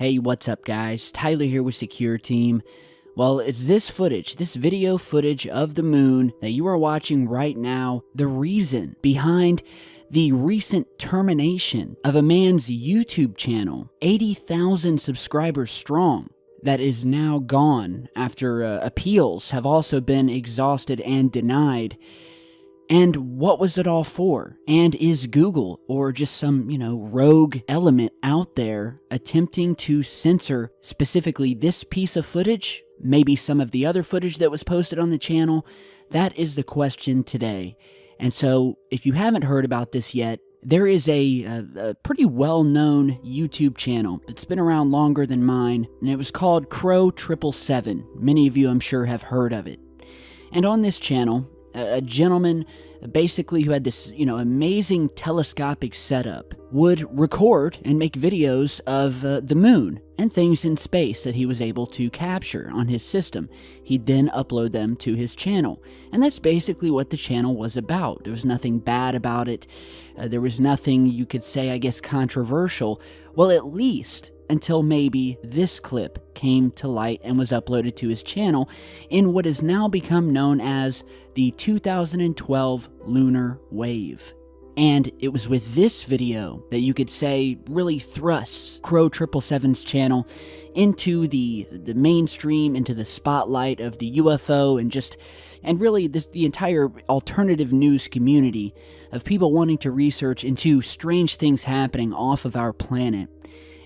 Hey, what's up guys? Tyler here with Secure Team. Well, it's this footage, this video footage of the moon that you are watching right now, the reason behind the recent termination of a man's YouTube channel, 80,000 subscribers strong, that is now gone after appeals have also been exhausted and denied. And what was it all for? And is Google, or just some, rogue element out there attempting to censor specifically this piece of footage? Maybe some of the other footage that was posted on the channel? That is the question today. And so, if you haven't heard about this yet, there is a pretty well-known YouTube channel. It's been around longer than mine, and it was called Crow777. Many of you, I'm sure, have heard of it. And on this channel, a gentleman basically who had this, amazing telescopic setup would record and make videos of the moon and things in space that he was able to capture on his system. He'd then upload them to his channel. And that's basically what the channel was about. There was nothing bad about it. There was nothing you could say, I guess, controversial. Well, at least until maybe this clip came to light and was uploaded to his channel in what has now become known as the 2012 lunar wave. And it was with this video that you could say really thrusts Crow777's channel into the mainstream, into the spotlight of the UFO and really the entire alternative news community of people wanting to research into strange things happening off of our planet.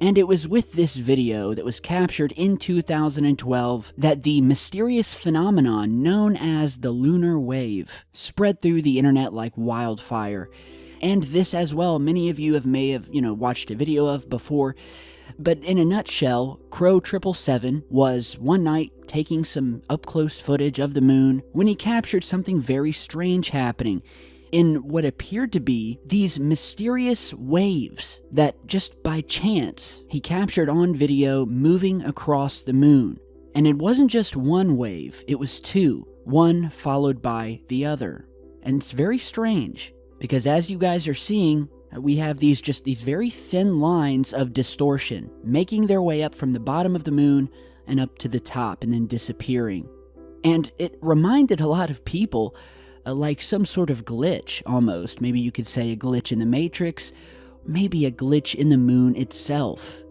And it was with this video that was captured in 2012 that the mysterious phenomenon known as the lunar wave spread through the internet like wildfire. And this as well, many of you may have watched a video of before. But in a nutshell, Crow777 was one night taking some up-close footage of the moon when he captured something very strange happening in what appeared to be these mysterious waves that just by chance he captured on video moving across the moon. And it wasn't just one wave, it was two, one followed by the other. And it's very strange because as you guys are seeing, we have these very thin lines of distortion making their way up from the bottom of the moon and up to the top and then disappearing. And it reminded a lot of people like some sort of glitch, almost. Maybe you could say a glitch in the Matrix, maybe a glitch in the moon itself.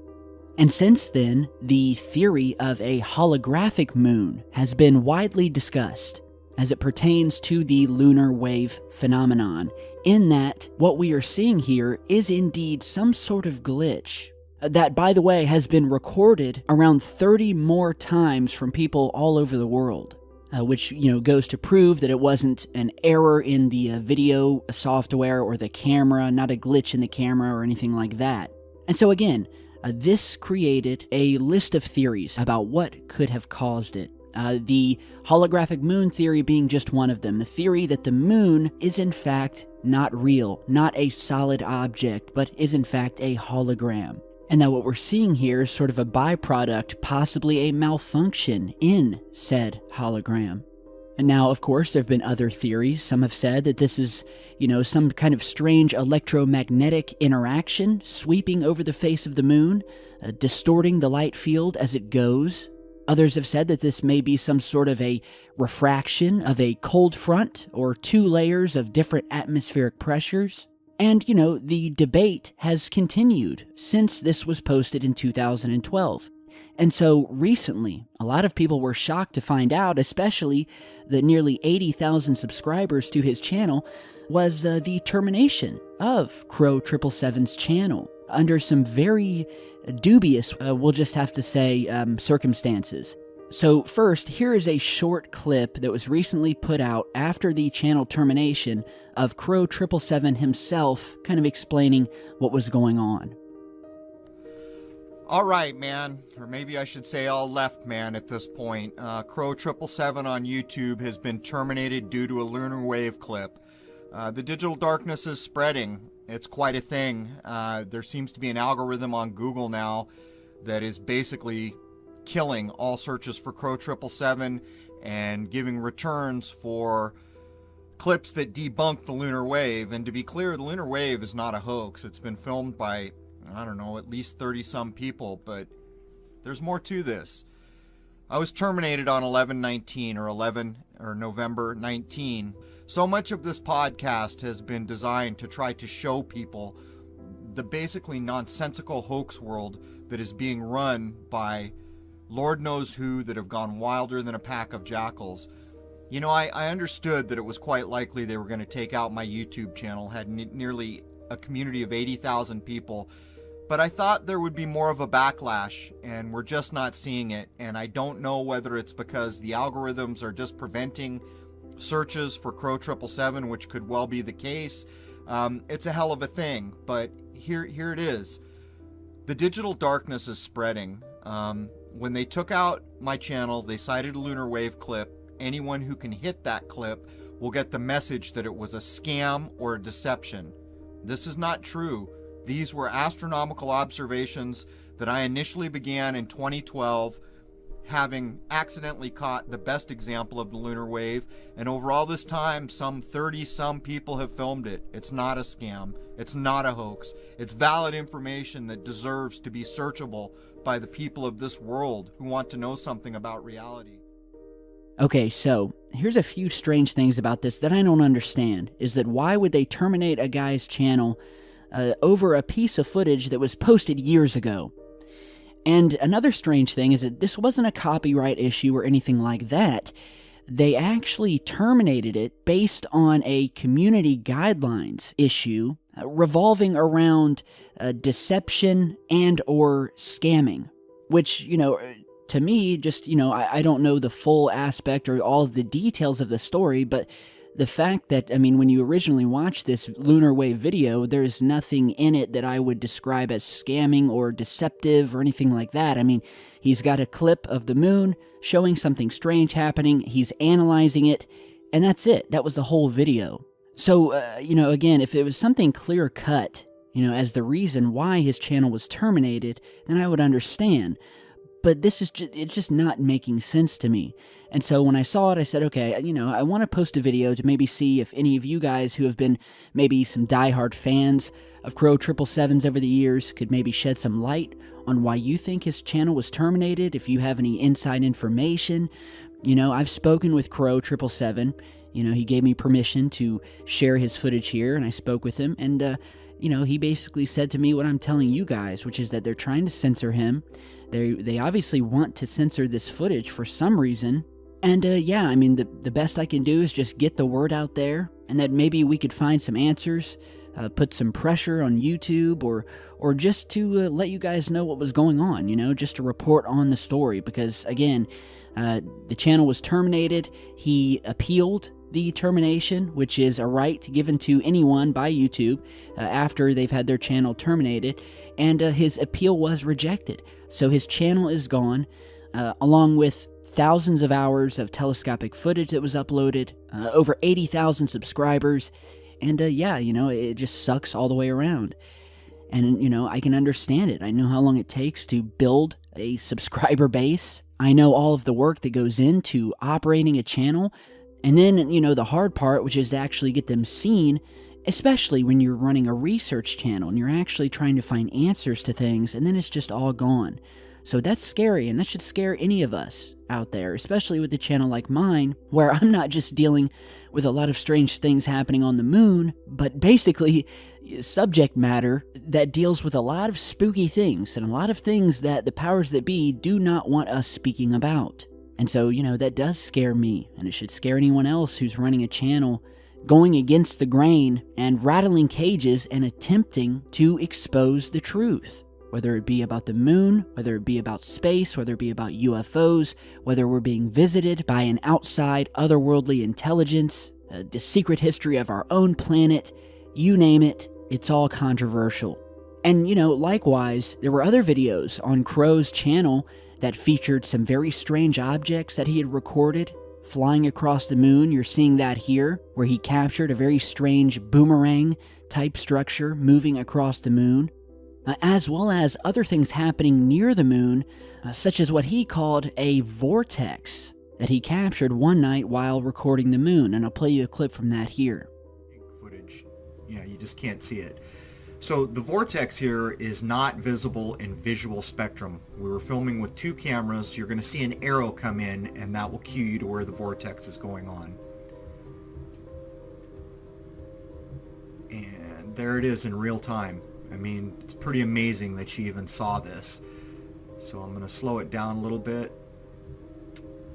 And since then, the theory of a holographic moon has been widely discussed as it pertains to the lunar wave phenomenon, in that what we are seeing here is indeed some sort of glitch that, by the way, has been recorded around 30 more times from people all over the world. Which, goes to prove that it wasn't an error in the video software or the camera, not a glitch in the camera or anything like that. And so again, this created a list of theories about what could have caused it. The holographic moon theory being just one of them. The theory that the moon is in fact not real, not a solid object, but is in fact a hologram. And now what we're seeing here is sort of a byproduct, possibly a malfunction in said hologram. And now, of course, there have been other theories. Some have said that this is, some kind of strange electromagnetic interaction sweeping over the face of the moon, distorting the light field as it goes. Others have said that this may be some sort of a refraction of a cold front or two layers of different atmospheric pressures. And, the debate has continued since this was posted in 2012. And so recently, a lot of people were shocked to find out, especially the nearly 80,000 subscribers to his channel, was the termination of Crow777's channel under some very dubious, we'll just have to say, circumstances. So first, here is a short clip that was recently put out after the channel termination of Crow777 himself kind of explaining what was going on. All right, man, or maybe I should say all left, man, at this point. Crow777 on YouTube has been terminated due to a lunar wave clip. The digital darkness is spreading. It's quite a thing. There seems to be an algorithm on Google now that is basically killing all searches for Crow777 and giving returns for clips that debunk the lunar wave. And to be clear, the lunar wave is not a hoax. It's been filmed by, I don't know, at least 30 some people, but there's more to this. I was terminated on 11/19 or November 19. So much of this podcast has been designed to try to show people the basically nonsensical hoax world that is being run by Lord knows who that have gone wilder than a pack of jackals. You know, I understood that it was quite likely they were going to take out my YouTube channel, had nearly a community of 80,000 people, but I thought there would be more of a backlash, and we're just not seeing it. And I don't know whether it's because the algorithms are just preventing searches for Crow 777, which could well be the case. It's a hell of a thing, but here it is. The digital darkness is spreading. When they took out my channel, they cited a lunar wave clip. Anyone who can hit that clip will get the message that it was a scam or a deception. This is not true. These were astronomical observations that I initially began in 2012, having accidentally caught the best example of the lunar wave, and over all this time, some 30-some people have filmed it. It's not a scam. It's not a hoax. It's valid information that deserves to be searchable by the people of this world who want to know something about reality. Okay, so here's a few strange things about this that I don't understand, is that why would they terminate a guy's channel over a piece of footage that was posted years ago? And another strange thing is that this wasn't a copyright issue or anything like that. They actually terminated it based on a community guidelines issue revolving around deception and or scamming, which, you know, to me, just, you know, I don't know the full aspect or all of the details of the story, but the fact that, I mean, when you originally watched this lunar wave video, there's nothing in it that I would describe as scamming or deceptive or anything like that. I mean, he's got a clip of the moon showing something strange happening, he's analyzing it, and that's it. That was the whole video. So, you know, again, if it was something clear-cut, you know, as the reason why his channel was terminated, then I would understand. But this is it's just not making sense to me. And so when I saw it, I said, okay, you know, I want to post a video to maybe see if any of you guys who have been maybe some diehard fans of Crow 777s over the years could maybe shed some light on why you think his channel was terminated, if you have any inside information. You know, I've spoken with Crow 777. You know, he gave me permission to share his footage here, and I spoke with him, and, you know, he basically said to me what I'm telling you guys, which is that they're trying to censor him. They obviously want to censor this footage for some reason. And yeah, I mean, the best I can do is just get the word out there, and that maybe we could find some answers, put some pressure on YouTube, or just to let you guys know what was going on, you know, just to report on the story. Because, again, the channel was terminated. He appealed the termination, which is a right given to anyone by YouTube after they've had their channel terminated, and his appeal was rejected. So his channel is gone, along with thousands of hours of telescopic footage that was uploaded, over 80,000 subscribers, and yeah, you know, it just sucks all the way around. And, you know, I can understand it. I know how long it takes to build a subscriber base. I know all of the work that goes into operating a channel. And then, you know, the hard part, which is to actually get them seen, especially when you're running a research channel and you're actually trying to find answers to things, and then it's just all gone. So that's scary, and that should scare any of us out there, especially with a channel like mine, where I'm not just dealing with a lot of strange things happening on the moon, but basically subject matter that deals with a lot of spooky things, and a lot of things that the powers that be do not want us speaking about. And so, you know, that does scare me, and it should scare anyone else who's running a channel going against the grain and rattling cages and attempting to expose the truth. Whether it be about the moon, whether it be about space, whether it be about UFOs, whether we're being visited by an outside otherworldly intelligence, the secret history of our own planet, you name it, it's all controversial. And, you know, likewise, there were other videos on Crow's channel that featured some very strange objects that he had recorded flying across the moon. You're seeing that here, where he captured a very strange boomerang-type structure moving across the moon, as well as other things happening near the moon, such as what he called a vortex that he captured one night while recording the moon. And I'll play you a clip from that here. Footage, you know, you just can't see it. So the vortex here is not visible in visual spectrum. We were filming with 2 cameras. You're going to see an arrow come in, and that will cue you to where the vortex is going on. And there it is in real time. I mean, it's pretty amazing that she even saw this. So I'm going to slow it down a little bit.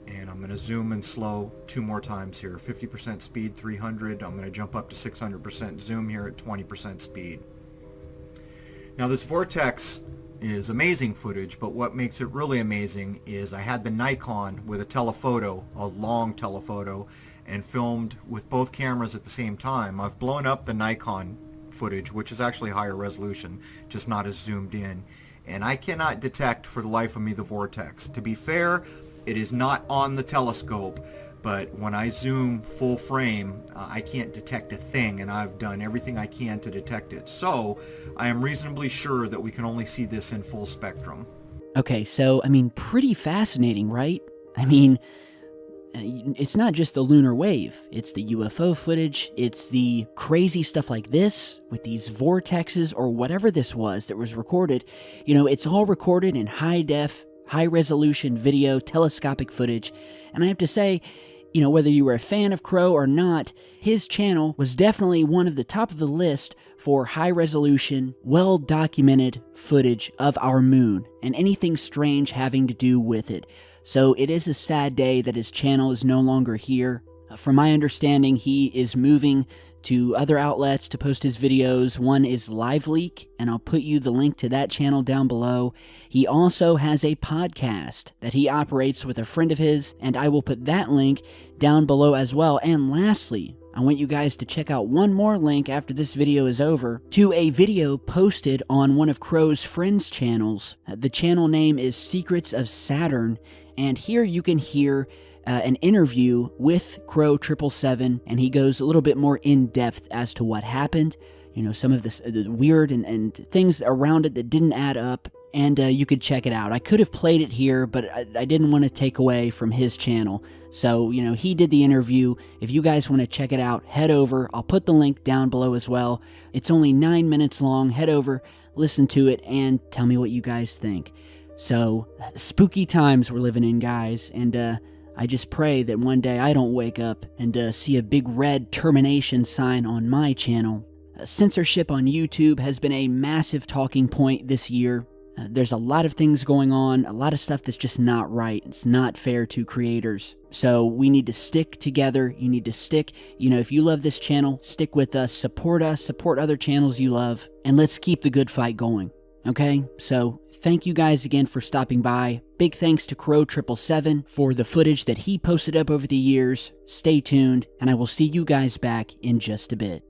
And I'm going to zoom and slow 2 more times here. 50% speed, 300. I'm going to jump up to 600% zoom here at 20% speed. Now this vortex is amazing footage, but what makes it really amazing is I had the Nikon with a telephoto, a long telephoto, and filmed with both cameras at the same time. I've blown up the Nikon footage, which is actually higher resolution, just not as zoomed in. And I cannot detect for the life of me the vortex. To be fair, it is not on the telescope, but when I zoom full frame, I can't detect a thing, and I've done everything I can to detect it. So I am reasonably sure that we can only see this in full spectrum. Okay, so, I mean, pretty fascinating, right? I mean, it's not just the lunar wave, it's the UFO footage, it's the crazy stuff like this, with these vortexes, or whatever this was that was recorded. You know, it's all recorded in high-def, high-resolution video, telescopic footage, and I have to say, you know, whether you were a fan of Crow or not, his channel was definitely one of the top of the list for high-resolution, well-documented footage of our moon, and anything strange having to do with it. So it is a sad day that his channel is no longer here. From my understanding, he is moving to other outlets to post his videos. One is LiveLeak, and I'll put you the link to that channel down below. He also has a podcast that he operates with a friend of his, and I will put that link down below as well. And lastly, I want you guys to check out one more link after this video is over to a video posted on one of Crow's friends' channels. The channel name is Secrets of Saturn, and here you can hear an interview with Crow 777, and he goes a little bit more in depth as to what happened, you know, some of the weird and things around it that didn't add up, and you could check it out. I could have played it here, but I didn't want to take away from his channel, so, you know, he did the interview. If you guys want to check it out, head over. I'll put the link down below as well. It's only 9 minutes long. Head over, listen to it, and tell me what you guys think. So, spooky times we're living in, guys, and I just pray that one day I don't wake up and see a big red termination sign on my channel. Censorship on YouTube has been a massive talking point this year. There's a lot of things going on, a lot of stuff that's just not right. It's not fair to creators. So we need to stick together. You need to stick. You know, if you love this channel, stick with us, support other channels you love, and let's keep the good fight going. Okay, so thank you guys again for stopping by. Big thanks to Crow 777 for the footage that he posted up over the years. Stay tuned, and I will see you guys back in just a bit.